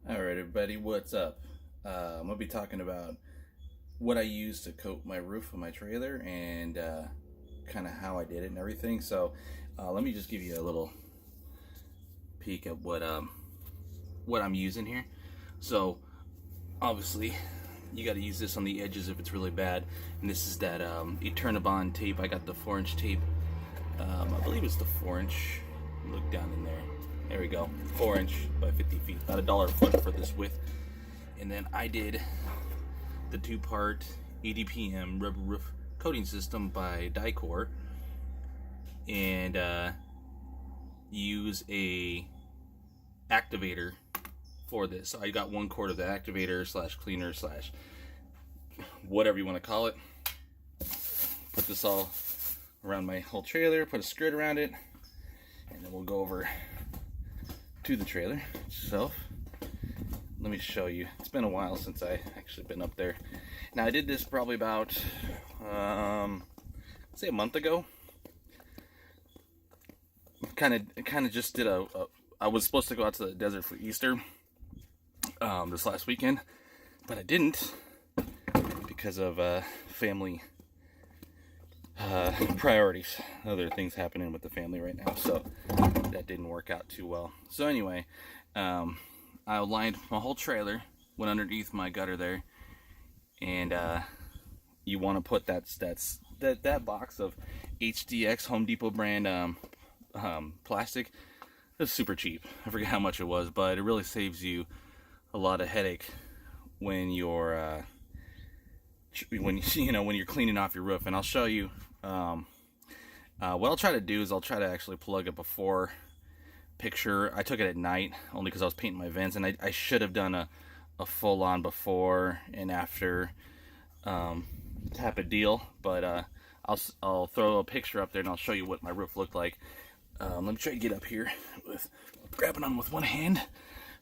Alright everybody, what's up? I'm going to be talking about what I use to coat my roof of my trailer and kind of how I did it and everything. So let me just give you a little peek at what I'm using here. So obviously you got to use this on the edges if it's really bad, and this is that Eternabond tape. I got the 4-inch tape. I believe it's the 4-inch. Look down in there. There we go. 4-inch by 50 feet. About $1 a foot for this width. And then I did the 2-part EDPM rubber roof coating system by Dicor, and use a activator for this. So I got 1/4 of the activator slash cleaner slash whatever you want to call it. Put this all around my whole trailer, put a skirt around it, and then we'll go over to the trailer itself. Let me show you. It's been a while since I actually been up there. Now I did this probably about say a month ago. Kind of just did I was supposed to go out to the desert for Easter this last weekend, but I didn't because of family priorities. Other things happening with the family right now, so that didn't work out too well. So anyway, I lined my whole trailer, went underneath my gutter there, and you want to put that box of HDX Home Depot brand plastic. It was super cheap. I forget how much it was, but it really saves you a lot of headache when you're when you're cleaning off your roof. And I'll show you. What I'll try to do is I'll try to actually plug a before picture. I took it at night only because I was painting my vents, and I should have done a full-on before and after type of deal, but I'll throw a picture up there and I'll show you what my roof looked like. Let me try to get up here with grabbing on with one hand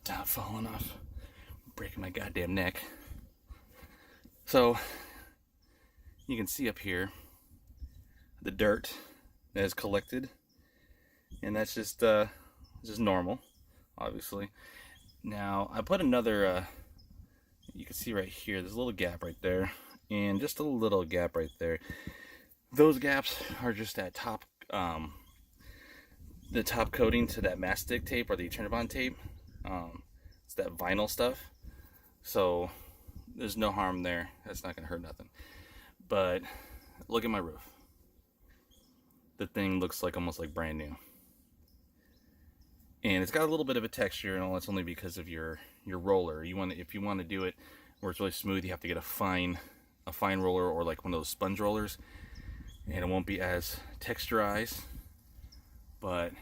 without falling off, breaking my goddamn neck. So you can see up here the dirt that is collected, and that's just normal, obviously. Now I put another you can see right here, there's a little gap right there and just a little gap right there. Those gaps are just that top the top coating to that mastic tape or the Eternabond tape. It's that vinyl stuff, so there's no harm there. That's not gonna hurt nothing. But look at my roof. The thing looks like almost like brand new, and it's got a little bit of a texture, and all that's only because of your roller. If you want to do it where it's really smooth, you have to get a fine roller, or like one of those sponge rollers, and it won't be as texturized. But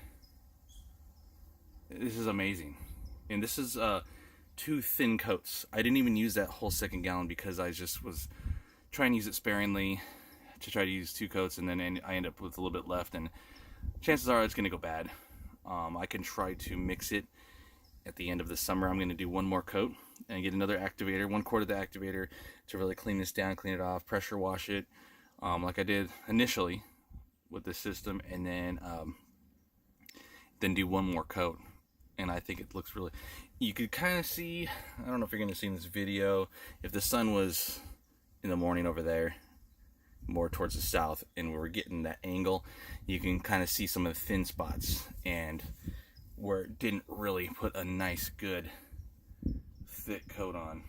this is amazing, and this is 2 thin coats. I didn't even use that whole 2nd gallon because I just was trying to use it sparingly, to try to use 2 coats, and then I end up with a little bit left, and chances are it's going to go bad. I can try to mix it at the end of the summer. I'm going to do 1 more coat and get another activator, 1/4 of the activator, to really clean this down, clean it off, pressure wash it, like I did initially with this system, and then do 1 more coat. And I think it looks really, you could kind of see, I don't know if you're going to see in this video, if the sun was in the morning over there more towards the south and we were getting that angle, you can kind of see some of the thin spots and where it didn't really put a nice good thick coat on.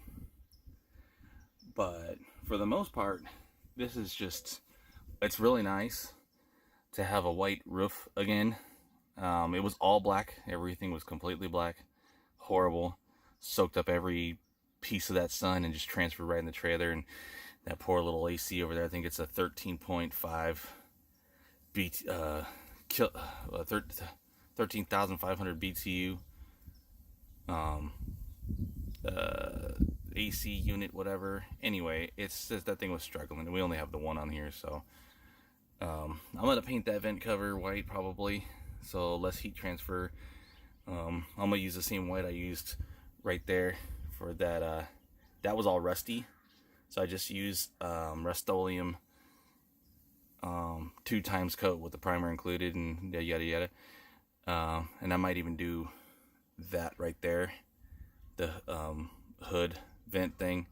But for the most part, this is just, it's really nice to have a white roof again. It was all black. Everything was completely black. Horrible. Soaked up every piece of that sun and just transferred right in the trailer. And that poor little AC over there, I think it's a 13.5 13,500 BTU AC unit, whatever. Anyway, it's just that thing was struggling, and we only have the one on here, so I'm gonna paint that vent cover white probably, so less heat transfer. I'm gonna use the same white I used right there for that. That was all rusty, so I just used Rust-Oleum 2 times coat with the primer included, and yada yada. And I might even do that right there, the hood vent thing.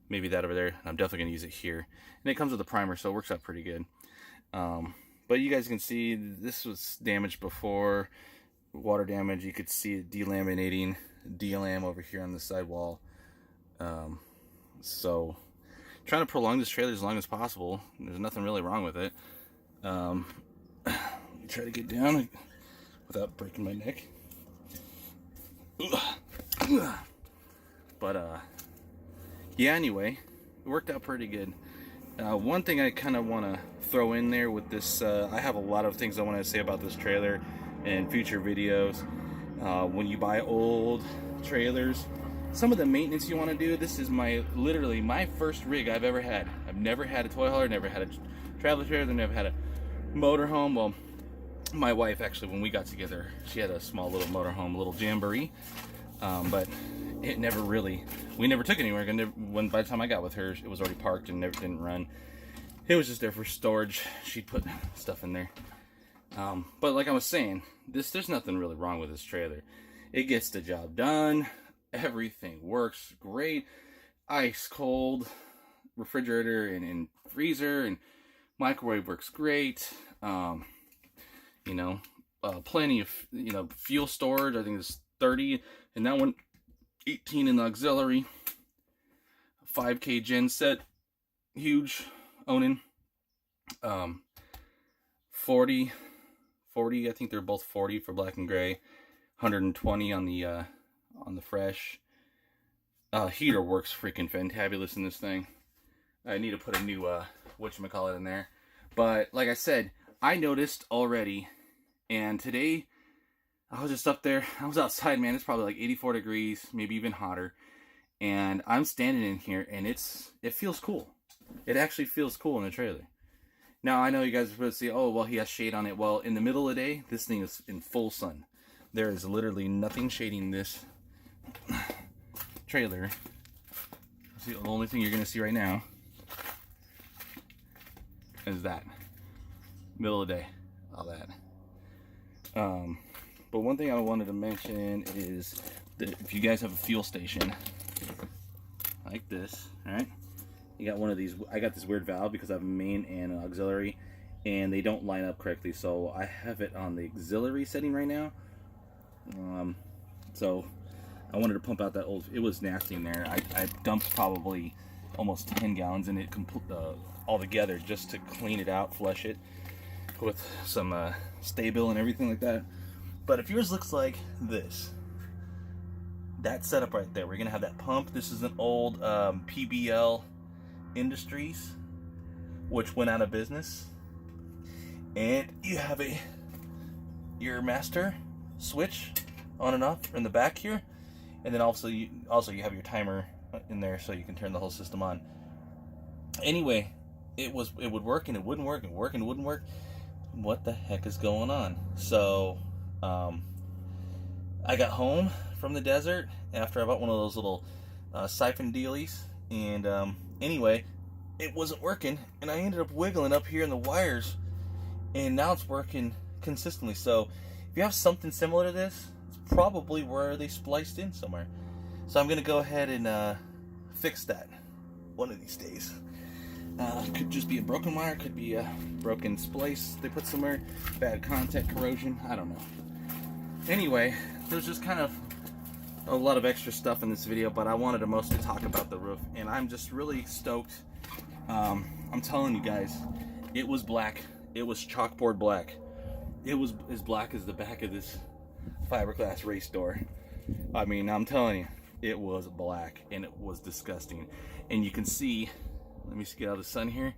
Maybe that over there. I'm definitely going to use it here. And it comes with a primer, so it works out pretty good. But you guys can see this was damaged before. Water damage. You could see it delaminating. DLAM over here on the sidewall. So trying to prolong this trailer as long as possible. There's nothing really wrong with it. Try to get down without breaking my neck. But yeah, anyway, it worked out pretty good. One thing I kind of want to throw in there with this, I have a lot of things I want to say about this trailer in future videos. When you buy old trailers, some of the maintenance you want to do, this is literally my first rig I've ever had. I've never had a toy hauler, never had a travel trailer, never had a motorhome. Well, my wife actually, when we got together, she had a small little motorhome, a little jamboree, but it never really, we never took it anywhere. By the time I got with her, it was already parked and never didn't run. It was just there for storage. She'd put stuff in there. But like I was saying, there's nothing really wrong with this trailer. It gets the job done. Everything works great. Ice cold refrigerator and freezer and microwave works great. You know, plenty of, you know, fuel storage. I think it's 30 and that one, 18 in the auxiliary. 5K gen set, huge, owning. 40, I think they're both 40 for black and gray. 120 on the fresh. Heater works freaking fantabulous in this thing. I need to put a new whatchamacallit in there. But like I said, I noticed already, and today I was just up there. I was outside, man. It's probably like 84 degrees, maybe even hotter. And I'm standing in here, and it feels cool. It actually feels cool in the trailer. Now, I know you guys are supposed to say, oh, well, he has shade on it. Well, in the middle of the day, this thing is in full sun. There is literally nothing shading this trailer. See, the only thing you're going to see right now is that. Middle of the day. All that. But one thing I wanted to mention is that if you guys have a fuel station like this, alright? You got one of these. I got this weird valve because I have a main and an auxiliary, and they don't line up correctly. So I have it on the auxiliary setting right now. So I wanted to pump out that old. It was nasty in there. I dumped probably almost 10 gallons in it all together just to clean it out, flush it with some Sta-Bil and everything like that. But if yours looks like this, that setup right there, we're gonna have that pump. This is an old PBL Industries, which went out of business, and you have your master switch on and off in the back here, and then also you have your timer in there so you can turn the whole system on. Anyway, it would work and it wouldn't work, and work and it wouldn't work. What the heck is going on? So I got home from the desert after I bought one of those little siphon dealies, and anyway, it wasn't working, and I ended up wiggling up here in the wires, and now it's working consistently. So if you have something similar to this, it's probably where they spliced in somewhere. So I'm gonna go ahead and fix that one of these days. Could just be a broken wire, could be a broken splice they put somewhere, bad contact corrosion, I don't know. Anyway, there's just kind of a lot of extra stuff in this video, but I wanted to mostly talk about the roof, and I'm just really stoked. I'm telling you guys, it was black. It was chalkboard black. It was as black as the back of this fiberglass race door. I mean, I'm telling you, it was black, and it was disgusting. And you can see, let me just get out of the sun here,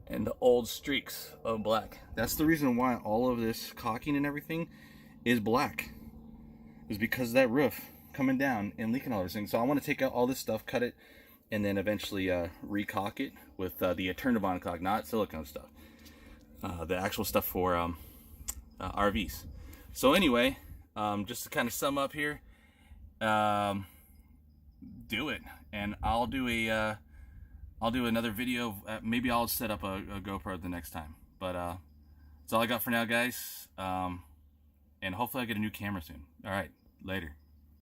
and the old streaks of black. That's the reason why all of this caulking and everything is black. Is because of that roof coming down and leaking all this thing. So I want to take out all this stuff, cut it, and then eventually re-caulk it with the Eternabond caulk, not silicone stuff. The actual stuff for RVs. So anyway, just to kind of sum up here, do it, and I'll do another video. Maybe I'll set up a GoPro the next time. But that's all I got for now, guys. And hopefully I get a new camera soon. All right, later.